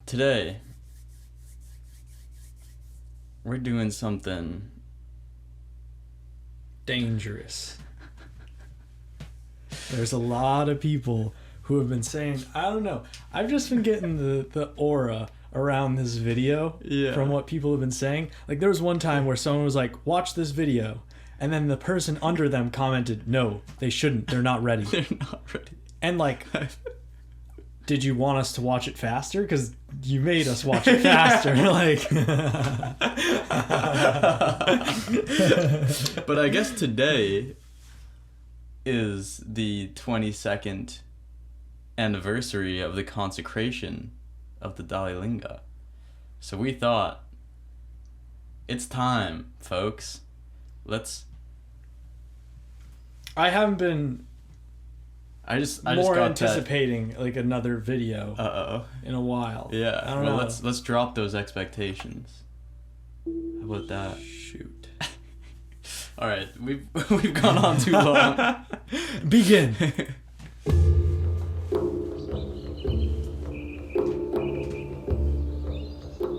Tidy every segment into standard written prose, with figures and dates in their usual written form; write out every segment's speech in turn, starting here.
Today, we're doing something dangerous. There's a lot of people who have been saying, I don't know, I've just been getting the aura around this video from what people have been saying. Like, there was one time where someone was like, watch this video, and then the person under them commented, no, they shouldn't, they're not ready. They're not ready. And like, did you want us to watch it faster? Because you made us watch it faster. Like, but I guess today is the 22nd anniversary of the consecration of the Dhyanalinga. So we thought, it's time, folks. I haven't been I just more got anticipating like another video that. in a while. Yeah. I don't know. Let's drop those expectations. How about that? Shoot. All right, we've gone on too long. Begin.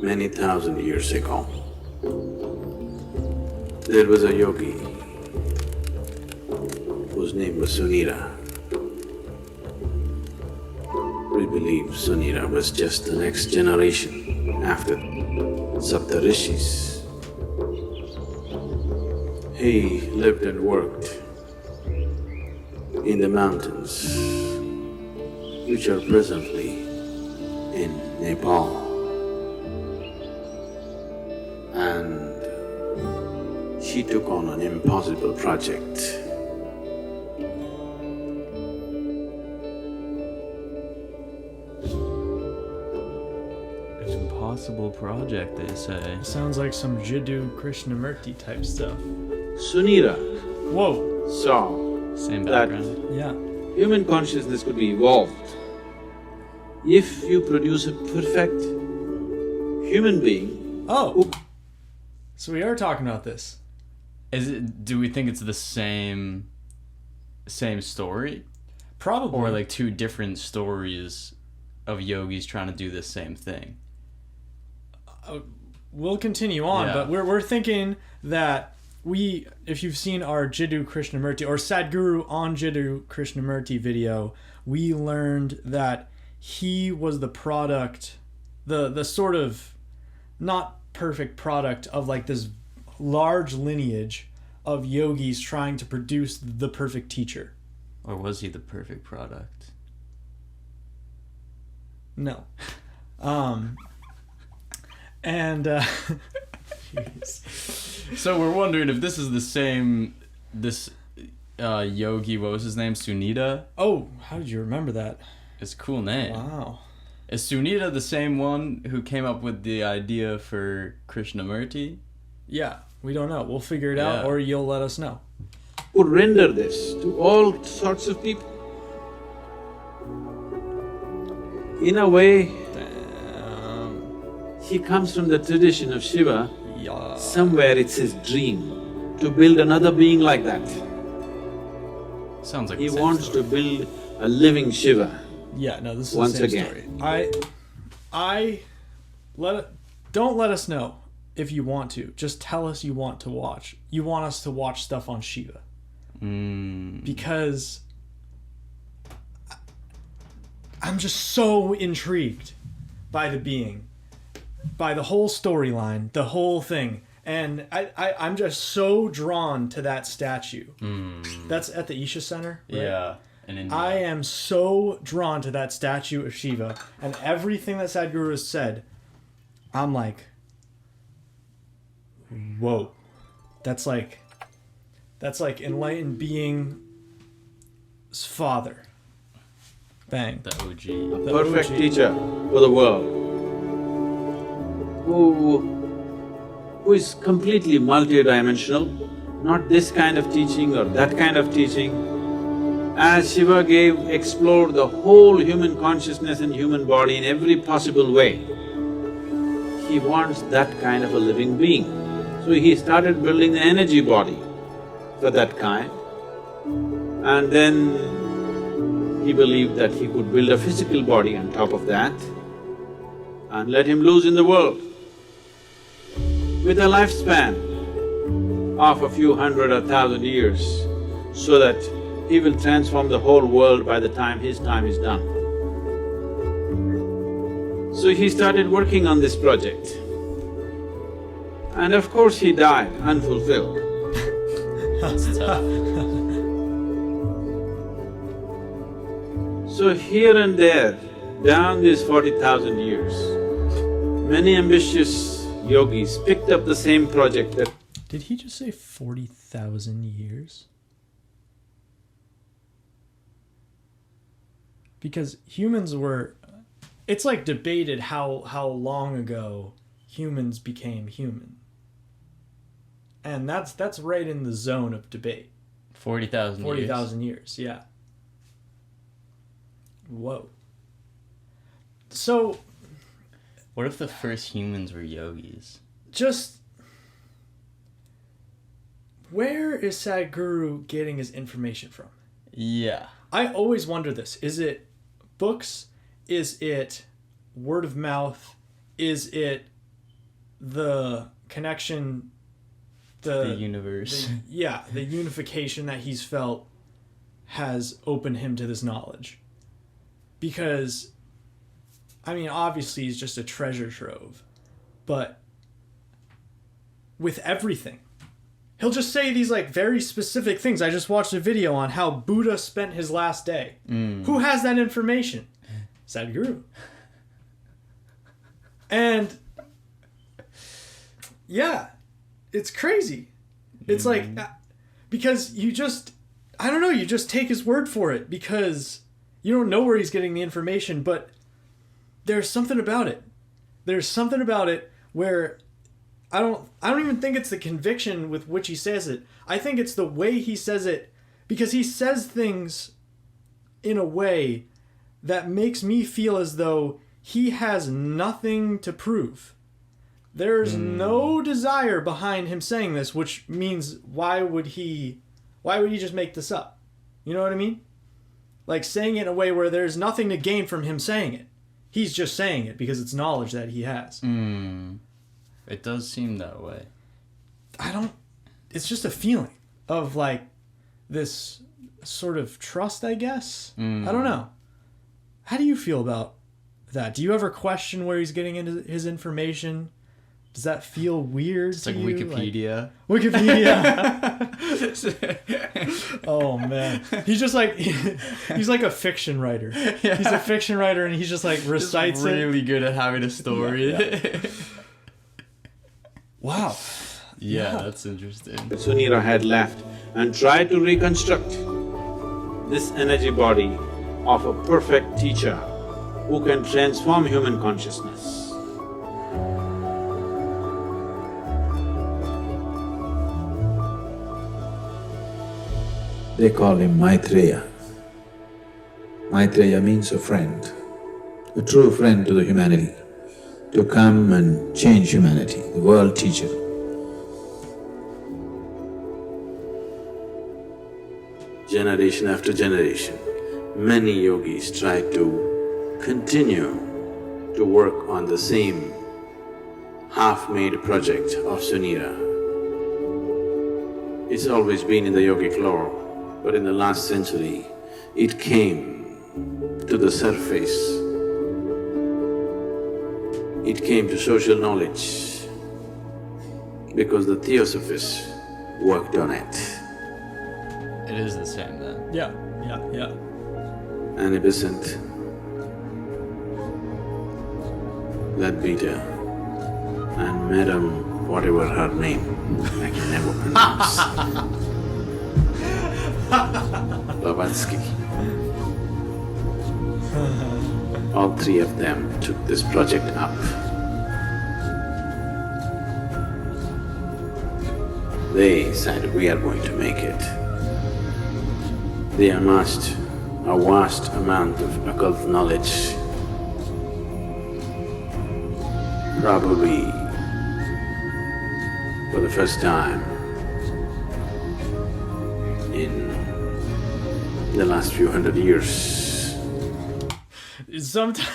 Many thousand years ago, there was a yogi whose name was Sunira. We believe Sunira was just the next generation after Saptarishis. He lived and worked in the mountains, which are presently in Nepal. And he took on an impossible project. An impossible project, they say. Sounds like some Jiddu Krishnamurti type stuff. Sunira Whoa. saw Same that background. Yeah. human consciousness could be evolved if you produce a perfect human being. Oh. So we are talking about this. Do we think it's the same story? Probably. Or like two different stories of yogis trying to do the same thing? We'll continue on, Yeah. but we're thinking that if you've seen our Jiddu Krishnamurti or Sadhguru on Jiddu Krishnamurti video, we learned that he was the product, the sort of not perfect product of like this large lineage of yogis trying to produce the perfect teacher. Or was he the perfect product? No. And jeez. So we're wondering if this is the same, yogi, what was his name? Sunita? Oh, how did you remember that? It's a cool name. Wow. Is Sunita the same one who came up with the idea for Krishnamurti? Yeah, we don't know. We'll figure it out, Yeah. or you'll let us know. Would render this to all sorts of people. In a way, he comes from the tradition of Shiva. Yeah. Somewhere it's his dream to build another being like that. Sounds like He the same wants story. to build a living Shiva. Yeah, no, this is Once the same again. story. Don't let us know if you want to. Just tell us you want to watch. You want us to watch stuff on Shiva. Because I'm just so intrigued by the being, by the whole storyline, the whole thing. And I'm just so drawn to that statue. That's at the Isha Center, right? Yeah, in India. I am so drawn to that statue of Shiva, and everything that Sadhguru has said, I'm like, whoa. That's like enlightened being's father. Bang. The OG. The Perfect OG. teacher for the world. Who is completely multidimensional, not this kind of teaching or that kind of teaching. As Shiva explored the whole human consciousness and human body in every possible way, he wants that kind of a living being. So he started building the energy body for that kind. And then he believed that he could build a physical body on top of that. and let him loose in the world. With a lifespan of a few hundred or thousand years, so that he will transform the whole world by the time his time is done. So he started working on this project. And of course he died unfulfilled. That's tough. So here and there, down these 40,000 years, many ambitious yogis picked up the same project that… Did he just say 40,000 years? Because humans were… It's like debated how long ago humans became human. And that's right in the zone of debate. 40,000 years. 40,000 years, yeah. Whoa. So… What if the first humans were yogis? Just… Where is Sadhguru getting his information from? Yeah. I always wonder this. Is it books? Is it word of mouth? Is it the connection, The universe. the unification that he's felt has opened him to this knowledge? Because, I mean, obviously he's just a treasure trove, but with everything. He'll just say these like very specific things. I just watched a video on how Buddha spent his last day. Who has that information? Sadhguru. And yeah, it's crazy. It's like, because you just, I don't know, you just take his word for it because you don't know where he's getting the information, but there's something about it. There's something about it where I don't even think it's the conviction with which he says it. I think it's the way he says it, because he says things in a way that makes me feel as though he has nothing to prove. There's no desire behind him saying this, which means why would he just make this up? You know what I mean? Like saying it in a way where there's nothing to gain from him saying it. He's just saying it because it's knowledge that he has. It does seem that way. It's just a feeling of like this sort of trust, I guess. I don't know. How do you feel about that? Do you ever question where he's getting into his information? Does that feel weird It's to like you? Wikipedia. Like, Wikipedia. Oh man, he's just like he's like a fiction writer. Yeah. He's a fiction writer, and he's just like recites Just really good at having a story. Yeah. Wow. Yeah, that's interesting. Sunira had left and tried to reconstruct this energy body of a perfect teacher who can transform human consciousness. They call him Maitreya. Maitreya means a friend, a true friend to the humanity, to come and change humanity, the world teacher. Generation after generation, many yogis tried to continue to work on the same half-made project of Sunira. It's always been in the yogic lore, but in the last century, it came to the surface. It came to social knowledge because the Theosophists worked on it. It is the same then. Yeah. Annie Besant, Leadbeater, and Madam whatever her name, I can never pronounce. Blavatsky. All three of them took this project up. They said, we are going to make it. They amassed a vast amount of occult knowledge, probably for the first time in the last few hundred years. Sometimes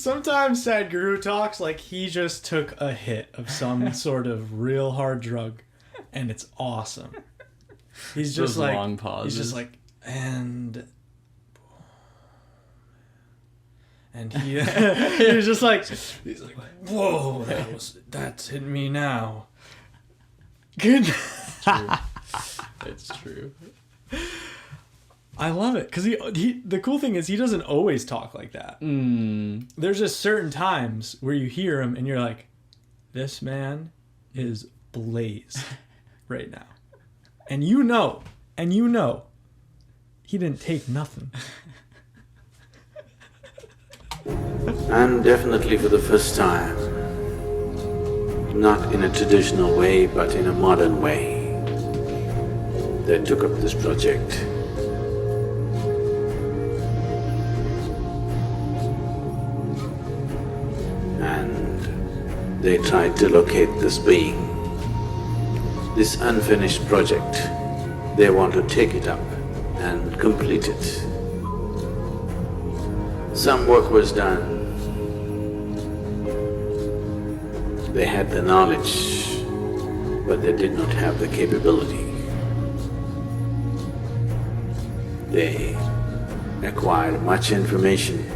Sometimes Sadhguru talks like he just took a hit of some sort of real hard drug, and it's awesome. He's just Those like long pauses. he's just like and he he's just like he's like whoa, that's hitting me now. Good. It's true. I love it because he the cool thing is he doesn't always talk like that. There's just certain times where you hear him and you're like, this man is blazed right now, and you know he didn't take nothing. And definitely for the first time, not in a traditional way but in a modern way, they took up this project. And they tried to locate this being, this unfinished project. They want to take it up and complete it. Some work was done. They had the knowledge, but they did not have the capability. They acquired much information,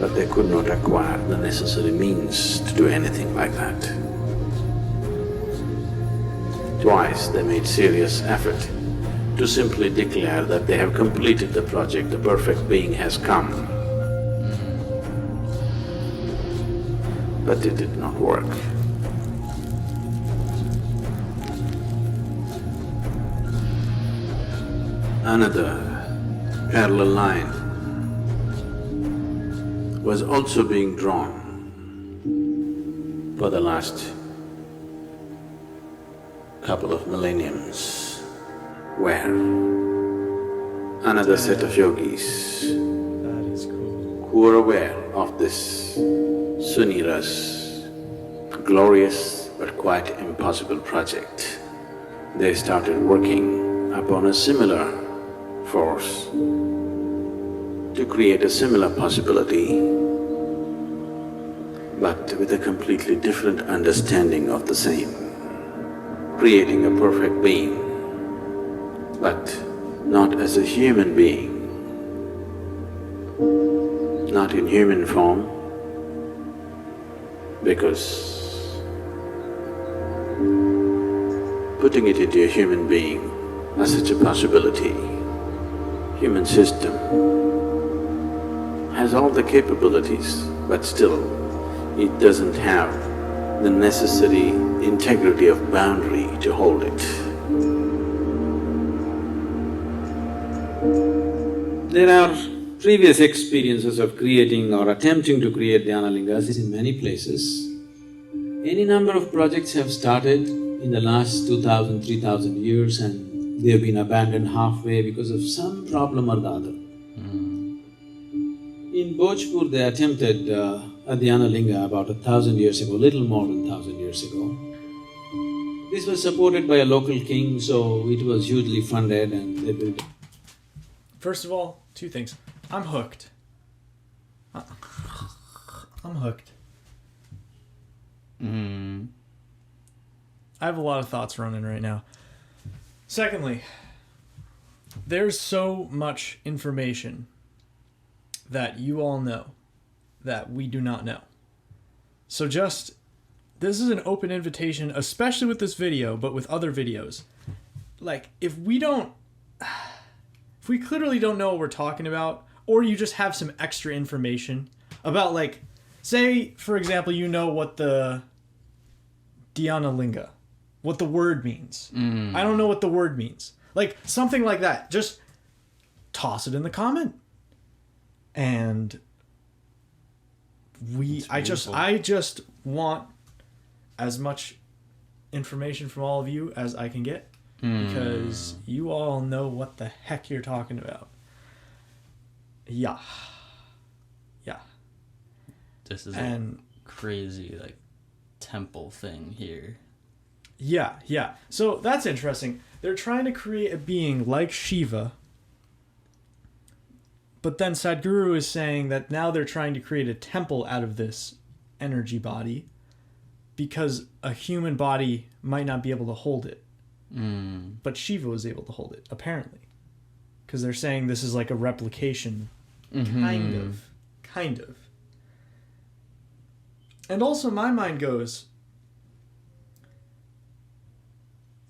but they could not acquire the necessary means to do anything like that. Twice they made serious effort to simply declare that they have completed the project, the perfect being has come. But it did not work. Another parallel line was also being drawn for the last couple of millenniums, where another set of yogis That is cool. who were aware of this Sunira's glorious but quite impossible project, they started working upon a similar force to create a similar possibility, but with a completely different understanding of the same, creating a perfect being, but not as a human being, not in human form, because putting it into a human being as such a possibility, human system has all the capabilities, but still it doesn't have the necessary integrity of boundary to hold it. There are previous experiences of creating or attempting to create Dhyanalingas in many places. Any number of projects have started in the last 2000, 3000 years and they have been abandoned halfway because of some problem or the other. In Bhojpur, they attempted a Dhyanalinga about 1,000 years ago, little more than 1,000 years ago. This was supported by a local king, so it was hugely funded and they built it. First of all, two things. I'm hooked. I'm hooked. I have a lot of thoughts running right now. Secondly, there's so much information that you all know that we do not know. So this is an open invitation, especially with this video, but with other videos. Like, if we clearly don't know what we're talking about, or you just have some extra information about, like, say, for example, you know what the Dhyanalinga, what the word means. I don't know what the word means. Like, something like that. Just toss it in the comment. And I just want as much information from all of you as I can get, because you all know what the heck you're talking about. Yeah. This is a crazy, like, temple thing here. Yeah. So that's interesting. They're trying to create a being like Shiva, But then Sadhguru is saying that now they're trying to create a temple out of this energy body because a human body might not be able to hold it. But Shiva was able to hold it, apparently. Because they're saying this is like a replication. Kind of. And also my mind goes,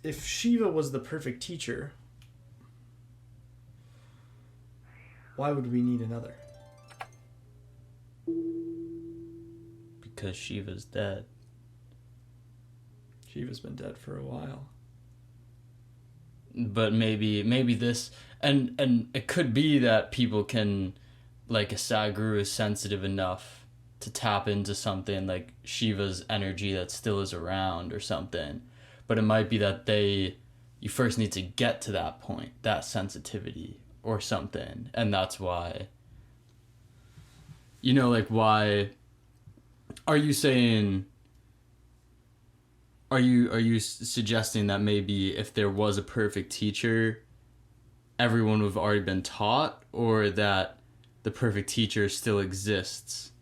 if Shiva was the perfect teacher, why would we need another? Because Shiva's dead. Shiva's been dead for a while. But maybe this, and it could be that people can, like a Sadhguru is sensitive enough to tap into something like Shiva's energy that still is around or something. But it might be that you first need to get to that point, that sensitivity or something. And that's why, why are you saying, are you suggesting that maybe if there was a perfect teacher, everyone would have already been taught, or that the perfect teacher still exists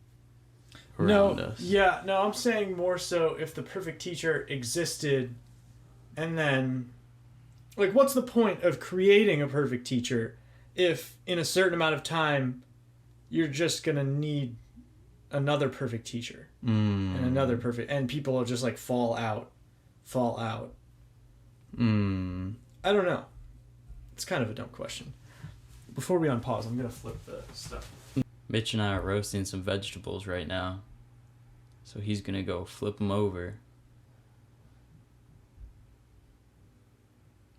around us? Yeah, no, I'm saying more so if the perfect teacher existed, and then, like, what's the point of creating a perfect teacher if in a certain amount of time you're just gonna need another perfect teacher and another perfect, and people will just like fall out. I don't know. It's kind of a dumb question. Before we unpause, I'm gonna flip the stuff. Mitch and I are roasting some vegetables right now, so he's gonna go flip them over.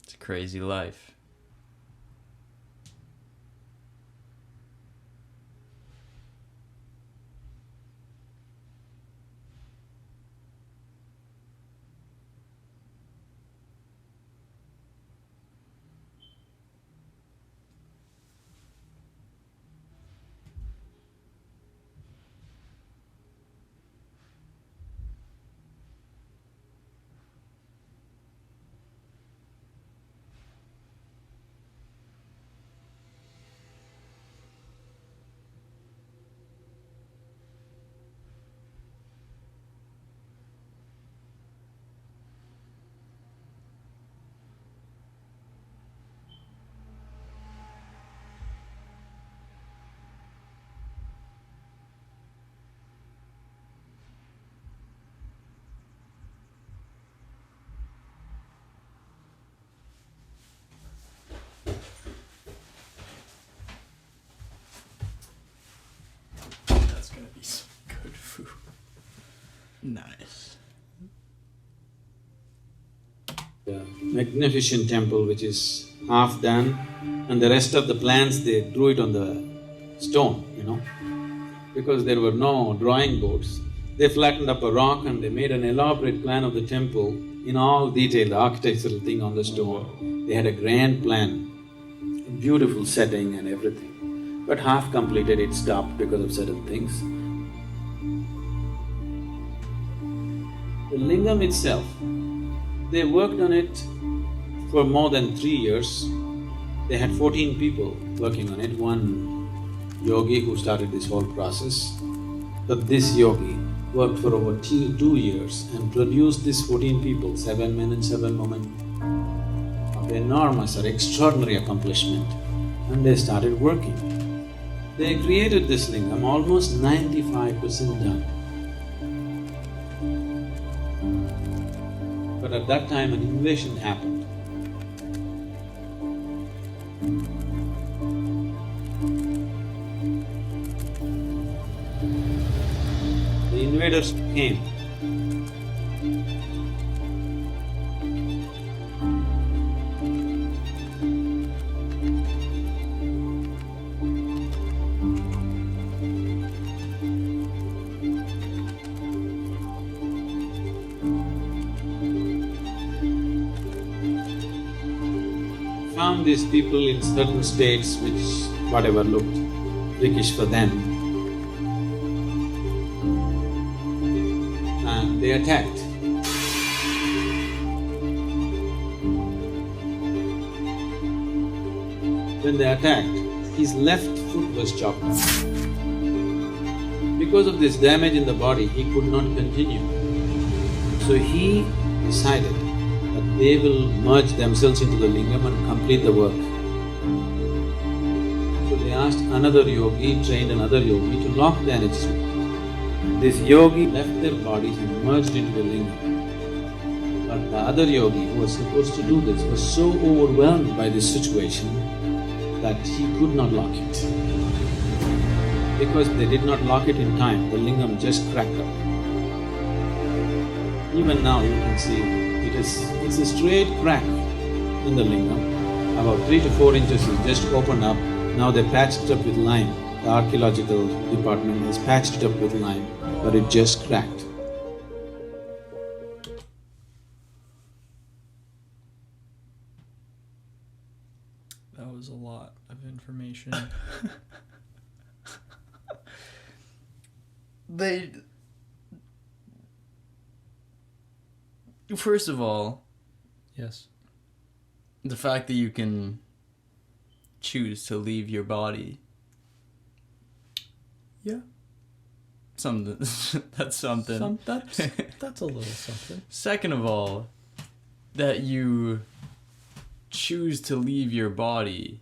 It's a crazy life. That's gonna be some good food. Nice. The magnificent temple which is half done, and the rest of the plans they drew it on the stone, because there were no drawing boards. They flattened up a rock and they made an elaborate plan of the temple in all detail, the architectural thing on the stone. They had a grand plan, a beautiful setting and everything. But half completed, it stopped because of certain things. The lingam itself, they worked on it for more than 3 years. They had 14 people working on it, one yogi who started this whole process. But this yogi worked for over 2 years and produced these 14 people, 7 men and 7 women, of enormous or extraordinary accomplishment, and they started working. They created this lingam almost 95% done. But at that time an invasion happened. The invaders came. Found these people in certain states which whatever looked freakish for them, and they attacked. When they attacked, his left foot was chopped off. Because of this damage in the body, he could not continue. So he decided that they will merge themselves into the lingam and complete the work. So they asked another yogi, trained another yogi to lock the energies. This yogi left their bodies and merged into the lingam. But the other yogi who was supposed to do this was so overwhelmed by this situation that he could not lock it. Because they did not lock it in time, the lingam just cracked up. Even now you can see it's a straight crack in the lingam. About 3 to 4 inches is just opened up. Now they patched it up with lime. The archaeological department has patched it up with lime, but it just cracked. That was a lot of information. First of all, Yes. the fact that you can choose to leave your body, Yeah. something that's something. That's a little something. Second of all, that you choose to leave your body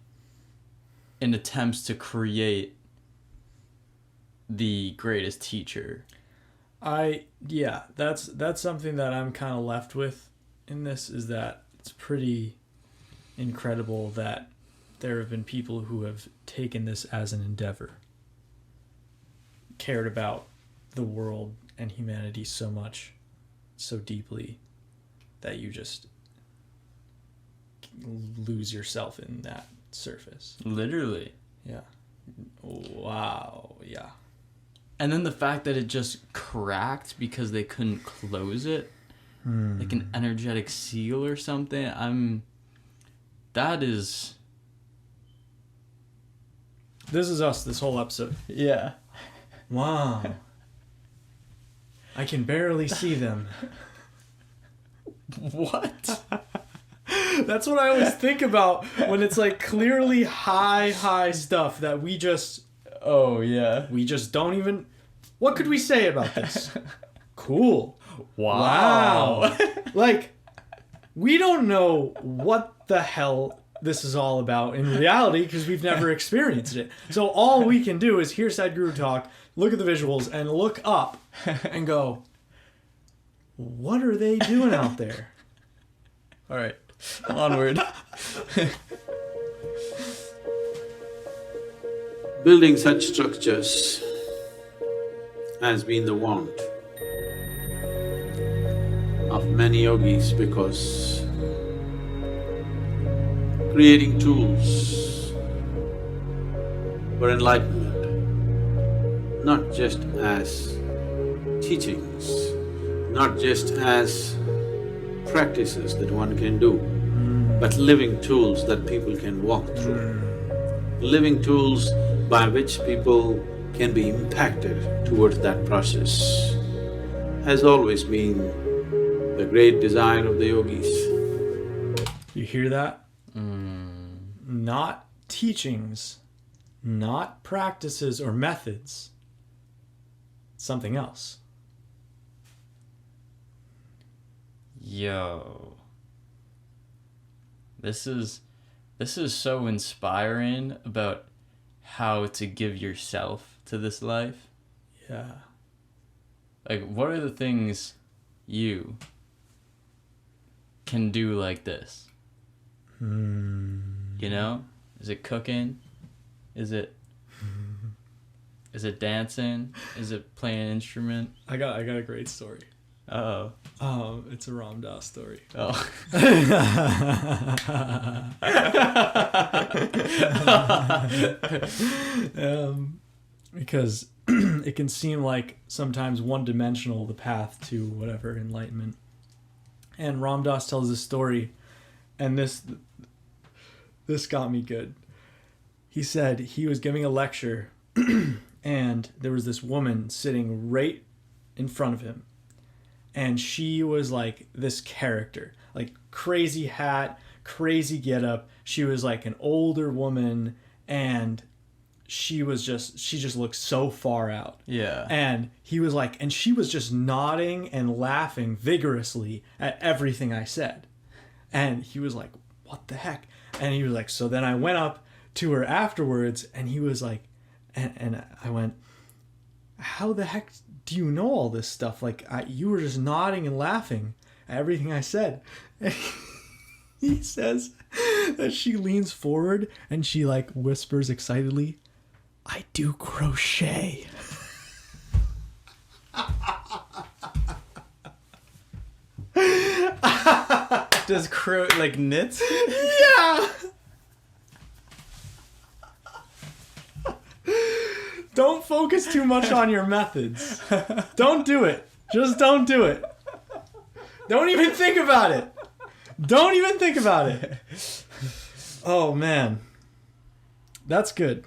in attempts to create the greatest teacher. That's something that I'm kind of left with in this, is that it's pretty incredible that there have been people who have taken this as an endeavor, cared about the world and humanity so much, so deeply, that you just lose yourself in that surface. Literally. Yeah. Wow. Yeah. And then the fact that it just cracked because they couldn't close it, like an energetic seal or something. That is... This is us this whole episode. Yeah. Wow. I can barely see them. What? That's what I always think about when it's like clearly high stuff that we just Oh, yeah. don't even... What could we say about this? Cool. Wow. Like, we don't know what the hell this is all about in reality because we've never experienced it. So all we can do is hear Sadhguru talk, look at the visuals, and look up and go, what are they doing out there? All right. Onward. Building such structures has been the want of many yogis, because creating tools for enlightenment, not just as teachings, not just as practices that one can do, but living tools that people can walk through, living tools by which people can be impacted towards that process, has always been the great desire of the yogis. You hear that? Not teachings, not practices or methods, something else. Yo. This is so inspiring about how to give yourself to this life. Yeah. Like, what are the things you can do like this? You know? Is it cooking? Is it dancing? Is it playing an instrument? I got a great story. Uh-oh. It's a Ram Dass story. Oh. Because it can seem like sometimes one-dimensional, the path to whatever enlightenment. And Ram Dass tells this story, and this got me good. He said he was giving a lecture, and there was this woman sitting right in front of him. And she was like this character, like crazy hat, crazy getup. She was like an older woman, and she just looked so far out. Yeah. And he was like, and she was just nodding and laughing vigorously at everything I said. And he was like, what the heck? And he was like, so then I went up to her afterwards, and he was like, and I went, how the heck do you know all this stuff? Like, you were just nodding and laughing at everything I said. And he says that she leans forward and she like whispers excitedly, I do crochet. Does like knits? Yeah. Don't focus too much on your methods. Don't do it. Just don't do it. Don't even think about it. Don't even think about it. Oh, man. That's good.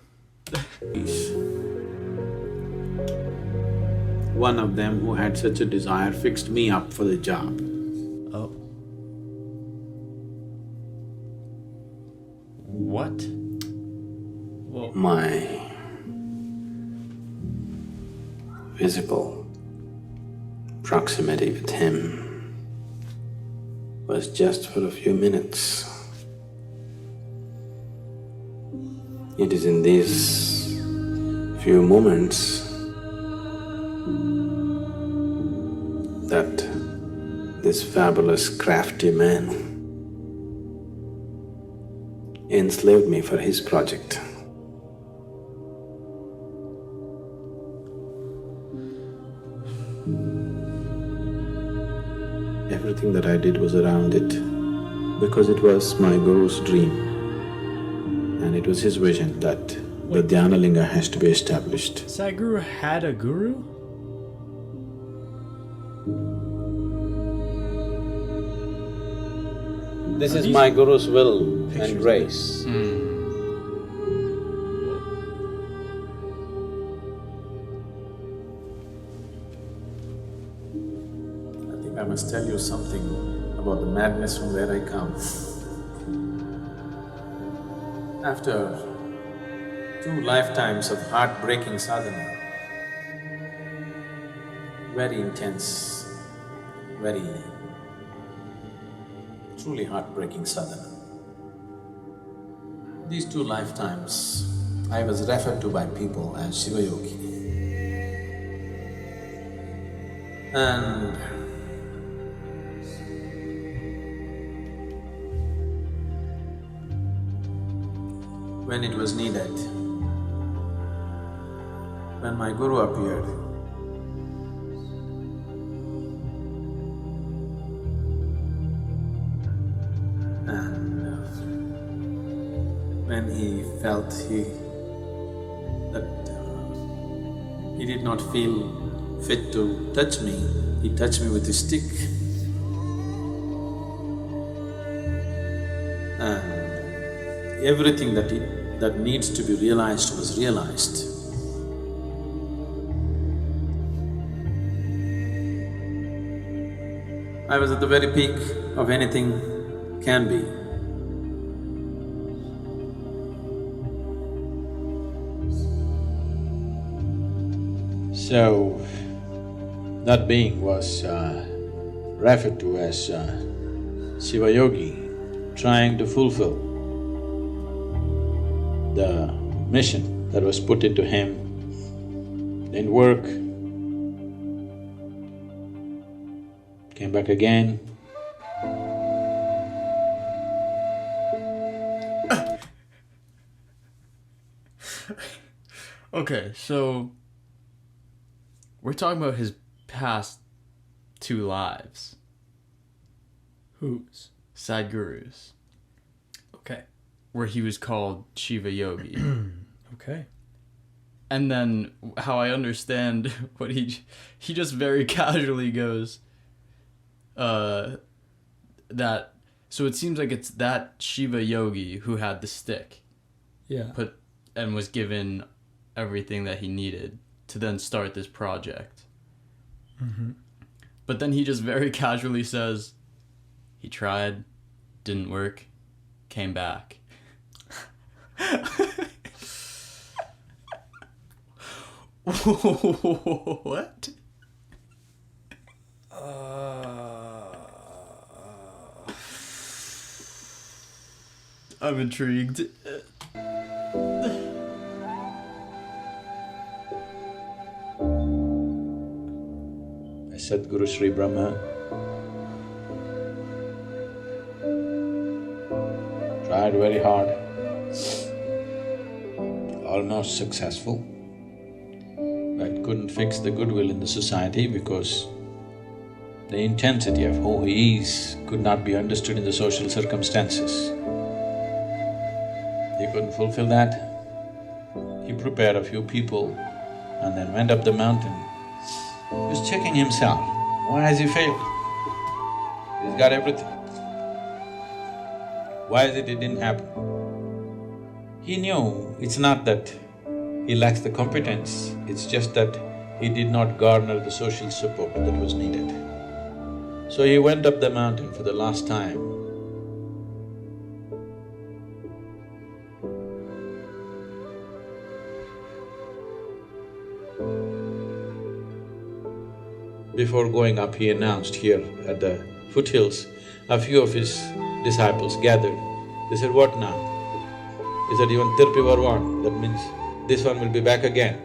One of them who had such a desire fixed me up for the job. Oh. What? Whoa. My physical proximity with him was just for a few minutes. It is in these few moments that this fabulous, crafty man enslaved me for his project. Everything that I did was around it because it was my Guru's dream, and it was his vision that the Dhyanalinga has to be established. Sadhguru had a guru? This Are is these my Guru's will pictures? and grace. I think I must tell you something about the madness from where I come. After 2 lifetimes of heartbreaking sadhana, very intense, very truly heartbreaking sadhana. These 2 lifetimes, I was referred to by people as Shiva Yogi. And when it was needed, when my Guru appeared, when he felt he did not feel fit to touch me, he touched me with his stick. And everything that needs to be realized was realized. I was at the very peak of anything can be. So, that being was referred to as Shiva Yogi, trying to fulfill the mission that was put into him. Didn't work, came back again. Okay, so we're talking about his past 2 lives. Whose? Sadhguru's, Okay. where he was called Shiva Yogi. Okay. And then how I understand what he just very casually goes, that, so it seems like it's that Shiva Yogi who had the stick, Yeah. and was given everything that he needed to then start this project. Mm-hmm. But then he just very casually says, he tried, didn't work, came back. What? I'm intrigued. Sadguru Sri Brahma tried very hard, almost successful, but couldn't fix the goodwill in the society because the intensity of who he is could not be understood in the social circumstances. He couldn't fulfill that. He prepared a few people and then went up the mountain. He was checking himself. Why has he failed? He's got everything. Why is it didn't happen? He knew it's not that he lacks the competence, it's just that he did not garner the social support that was needed. So he went up the mountain for the last time. Before going up, he announced here at the foothills, a few of his disciples gathered. They said, "What now?" He said, "Even Tirpi Varwan, that means this one will be back again."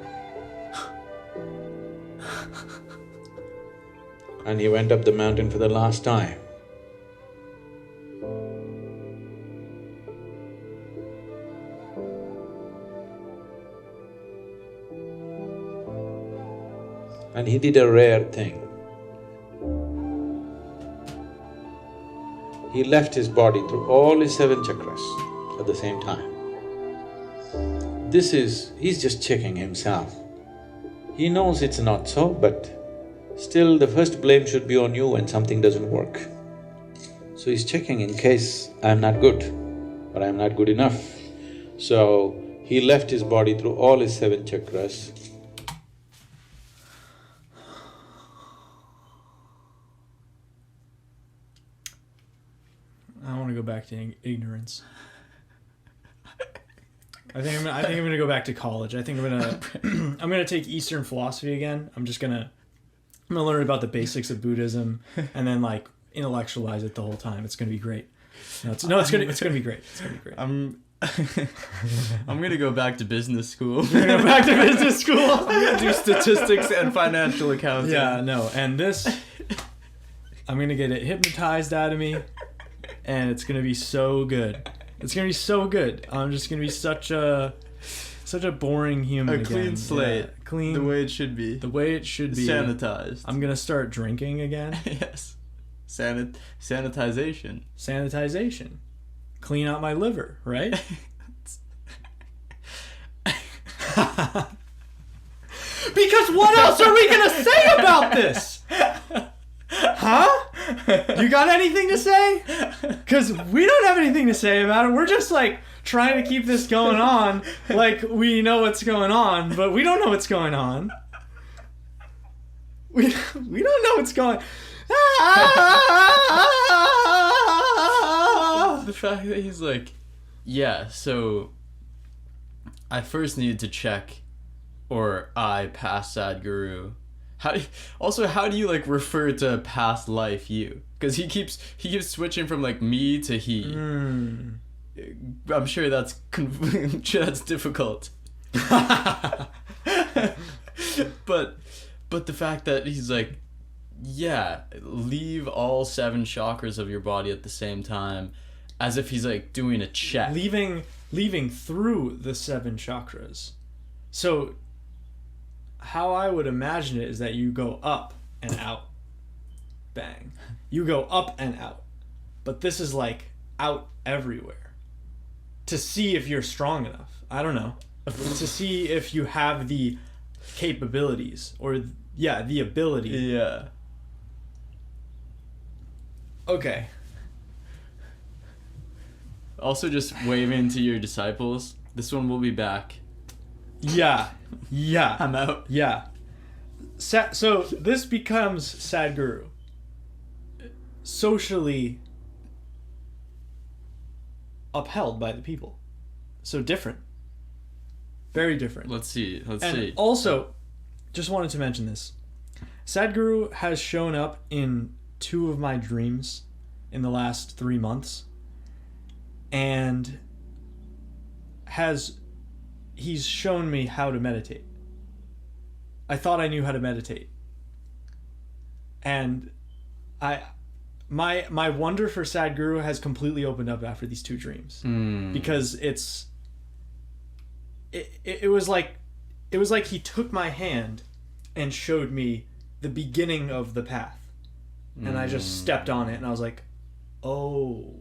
And he went up the mountain for the last time. And he did a rare thing. He left his body through all his 7 chakras at the same time. He's just checking himself. He knows it's not so, but still the first blame should be on you when something doesn't work. So he's checking in case I'm not good or I'm not good enough. So he left his body through all his 7 chakras. I want to go back to ignorance. I think I'm gonna go back to college. I think I'm gonna take Eastern philosophy again. I'm gonna learn about the basics of Buddhism and then like intellectualize it the whole time. It's gonna be great. It's gonna be great. It's gonna be great. I'm gonna go back to business school. You're gonna go back to business school. I'm gonna do statistics and financial accounting. Yeah, no, and this, I'm gonna get it hypnotized out of me, and it's gonna be so good. It's gonna be so good. I'm just gonna be such a boring human. A clean again. slate. Yeah, clean. The way it should be. The way it should be. Sanitized. I'm gonna start drinking again. Yes. Sanitization. Sanitization. Clean out my liver, right? Because what else are we gonna say about this? Huh? You got anything to say? Because we don't have anything to say about it. We're just like trying to keep this going on like we know what's going on, but we don't know what's going on. We don't know what's going on. The fact that he's like, yeah, so I first needed to check, or I past Sadhguru. How do you like refer to past life you? Because he keeps switching from like me to he. I'm sure that's difficult. but the fact that he's like, yeah, leave all 7 chakras of your body at the same time, as if he's like doing a check. Leaving through the 7 chakras. So how I would imagine it is that you go up and out. Bang. You go up and out. But this is like out everywhere. To see if you're strong enough. I don't know. To see if you have the capabilities or the ability. Yeah. Okay. Also, just waving to your disciples. This one will be back. Yeah. I'm out. Yeah. So this becomes Sadhguru. Socially upheld by the people. So different. Very different. Let's see. And also, just wanted to mention this. Sadhguru has shown up in 2 of my dreams in the last 3 months, and he's shown me how to meditate. I thought I knew how to meditate, and my wonder for Sadhguru has completely opened up after these 2 dreams, because it was like he took my hand and showed me the beginning of the path, and I just stepped on it, and I was like, oh,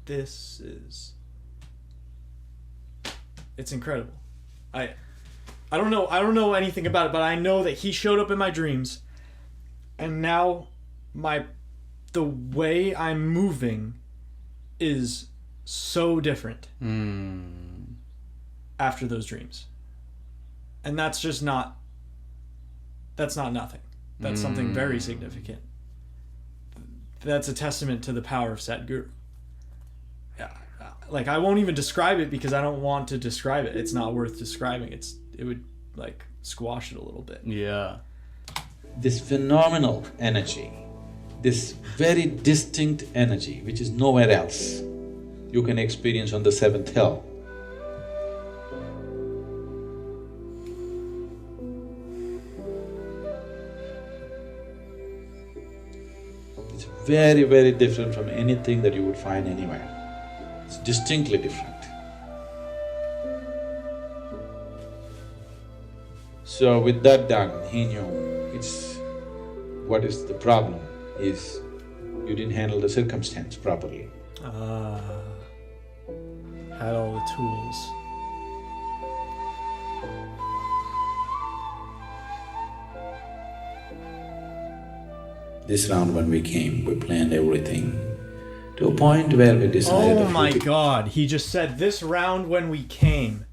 it's incredible. I don't know anything about it, but I know that he showed up in my dreams, and now the way I'm moving is so different after those dreams. And that's not nothing. That's something very significant. That's a testament to the power of Sadhguru. Like, I won't even describe it because I don't want to describe it. It's not worth describing. It would like squash it a little bit. Yeah. This phenomenal energy, this very distinct energy which is nowhere else, you can experience on the 7th hill. It's very, very different from anything that you would find anywhere. It's distinctly different. So with that done, he knew what is the problem is you didn't handle the circumstance properly. Had all the tools. This round when we came, we planned everything to a point where we decided… Oh my God, he just said this round when we came.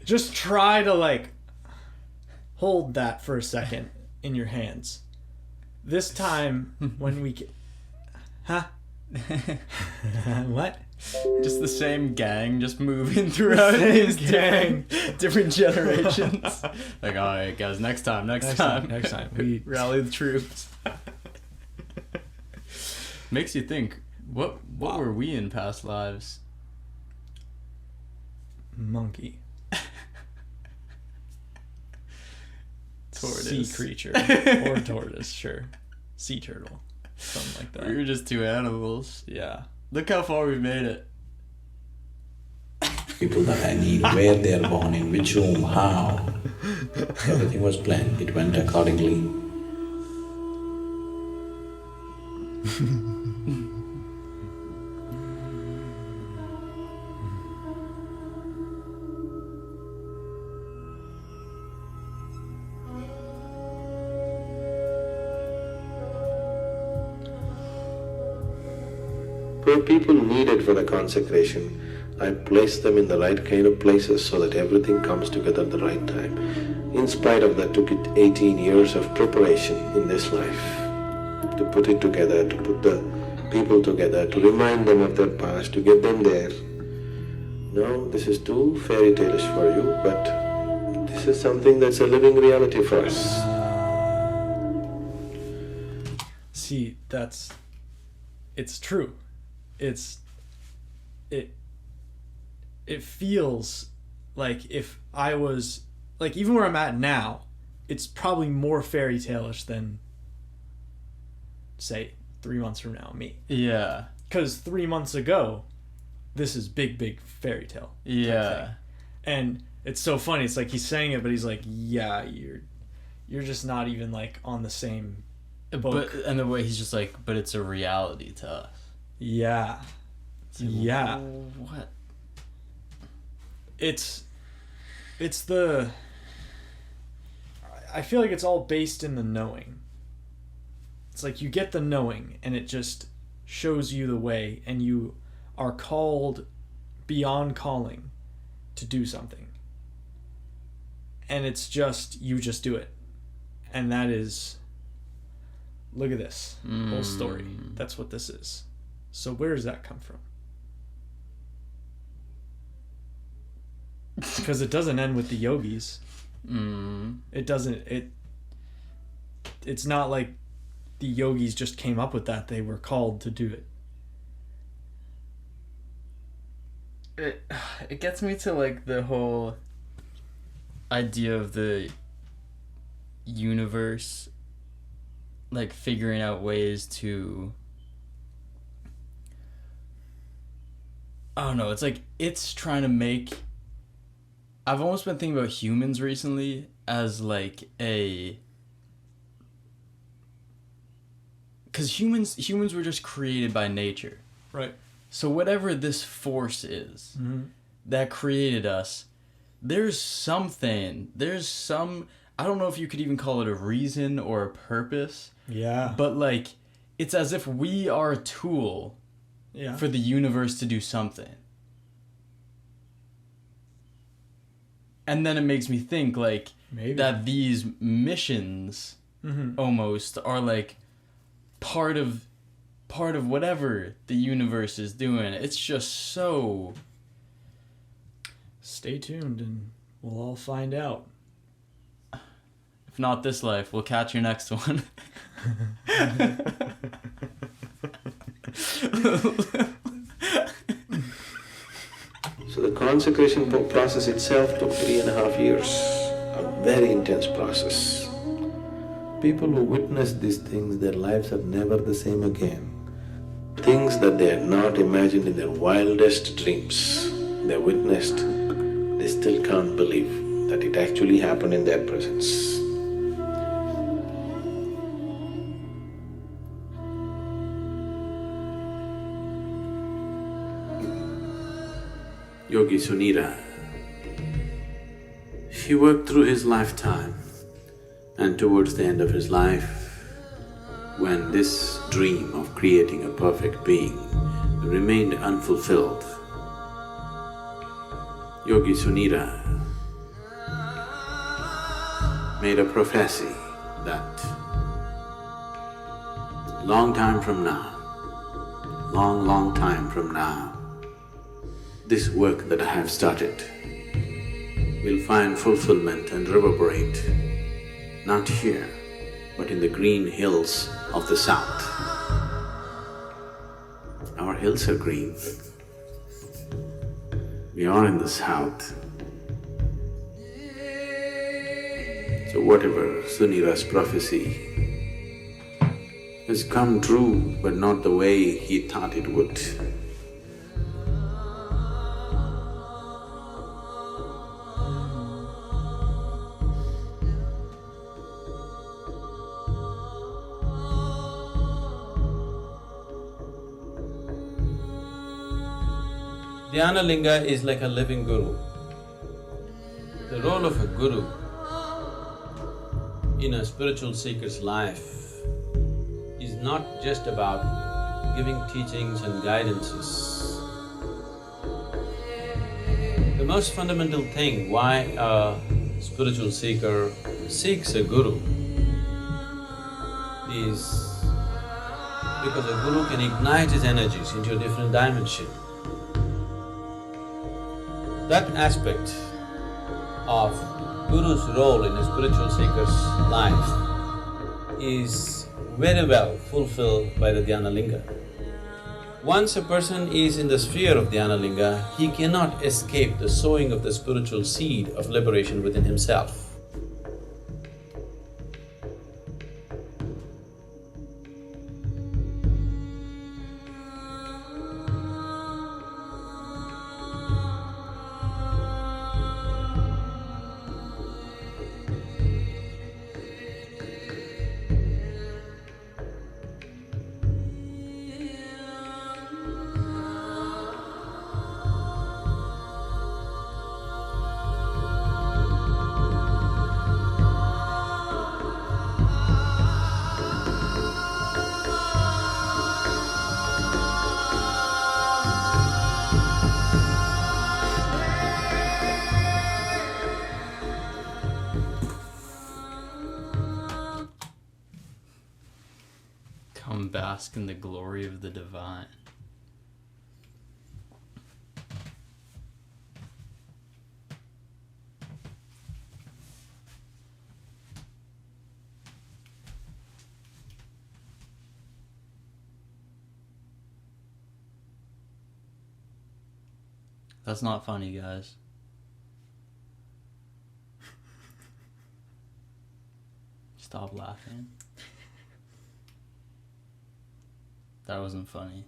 Just try to like hold that for a second in your hands. This time when we huh? What? Just the same gang, just moving throughout Same these gang. different generations. Like, all right, guys, next time. Next time. We Rally the troops. Makes you think, what were we in past lives? monkey. Tortoise. Sea creature. Or tortoise, sure. Sea turtle. Something like that. We were just 2 animals. Yeah. Look how far we've made it. People that I need, where they are born, in which room, how. Everything was planned. It went accordingly. For people needed for the consecration, I placed them in the right kind of places so that everything comes together at the right time. In spite of that, took it 18 years of preparation in this life to put it together, to put the people together, to remind them of their past, to get them there. No, this is too fairy tale-ish for you, but this is something that's a living reality for us. See, it's true. It feels like if I was, like, even where I'm at now, it's probably more fairy tale-ish than, say, 3 months from now, me. Yeah. Because 3 months ago, this is big fairy tale. Yeah. And it's so funny. It's like he's saying it, but he's like, yeah, you're just not even like on the same book. And the way he's just like, but it's a reality to us. Yeah. It's like, Yeah. What? It's the, I feel like it's all based in the knowing. It's like you get the knowing and it just shows you the way, and you are called beyond calling to do something. And it's just, you just do it. And that is, look at this whole story. That's what this is. So where does that come from? Because it doesn't end with the yogis. It doesn't. It's not like the yogis just came up with that. They were called to do it. It gets me to like the whole idea of the universe, like figuring out ways to, I don't know, it's like it's trying to make, I've almost been thinking about humans recently as like a, because humans were just created by nature, Right. so whatever this force is that created us, there's some, I don't know if you could even call it a reason or a purpose, Yeah. but like it's as if we are a tool Yeah. for the universe to do something. And then it makes me think like Maybe. that these missions almost are like part of whatever the universe is doing. It's just so, Stay tuned and we'll all find out. if not this life, we'll catch your next one. So the consecration process itself took 3.5 years, a very intense process. People who witness these things, their lives are never the same again. Things that they had not imagined in their wildest dreams, they witnessed, they still can't believe that it actually happened in their presence. Yogi Sunira, he worked through his lifetime, and towards the end of his life, when this dream of creating a perfect being remained unfulfilled, Yogi Sunira made a prophecy that long time from now, long time from now, this work that I have started will find fulfillment and reverberate, not here, but in the green hills of the south. Our hills are green. We are in the south. So whatever Sunira's prophecy has come true, but not the way he thought it would. Dhyanalinga is like a living guru. The role of a guru in a spiritual seeker's life is not just about giving teachings and guidances. The most fundamental thing why a spiritual seeker seeks a guru is because a guru can ignite his energies into a different dimension. That aspect of Guru's role in a spiritual seeker's life is very well fulfilled by the Dhyanalinga. Once a person is in the sphere of Dhyanalinga, he cannot escape the sowing of the spiritual seed of liberation within himself. Come bask in the glory of the divine. That's not funny, guys. Stop laughing. That wasn't funny.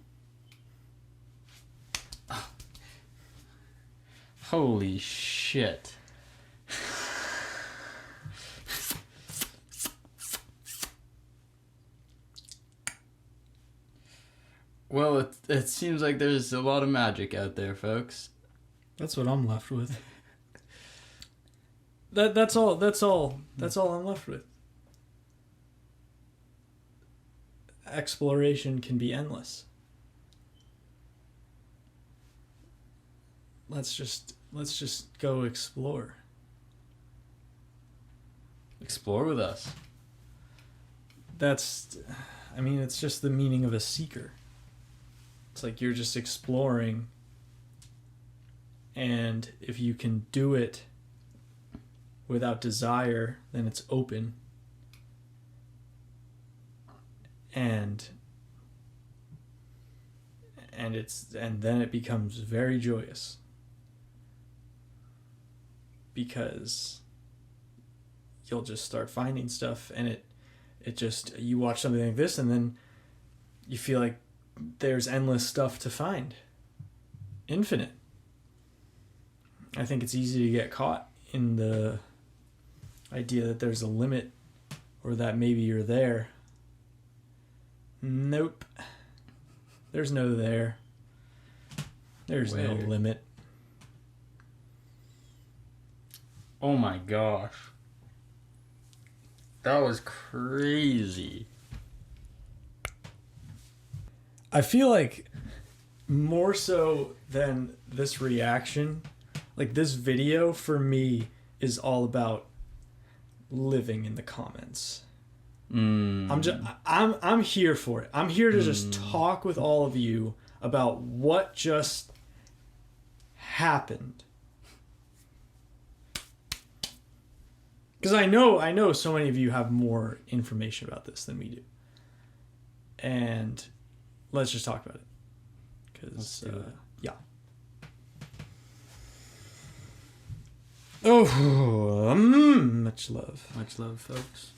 Holy shit. Well, it seems like there's a lot of magic out there, folks. That's what I'm left with. That's all I'm left with. Exploration can be endless. Let's just go explore. Explore with us. It's just the meaning of a seeker. It's like you're just exploring, and if you can do it without desire, then it's open. And then it becomes very joyous, because you'll just start finding stuff, and it just, you watch something like this and then you feel like there's endless stuff to find. Infinite. I think it's easy to get caught in the idea that there's a limit, or that maybe you're there. Nope. There's no there. There's no limit. Oh my gosh. That was crazy. I feel like more so than this reaction, like this video for me is all about living in the comments. I'm here for it. I'm here to just talk with all of you about what just happened. Because I know so many of you have more information about this than we do. And let's just talk about it. Because, yeah. Oh, much love. Much love, folks.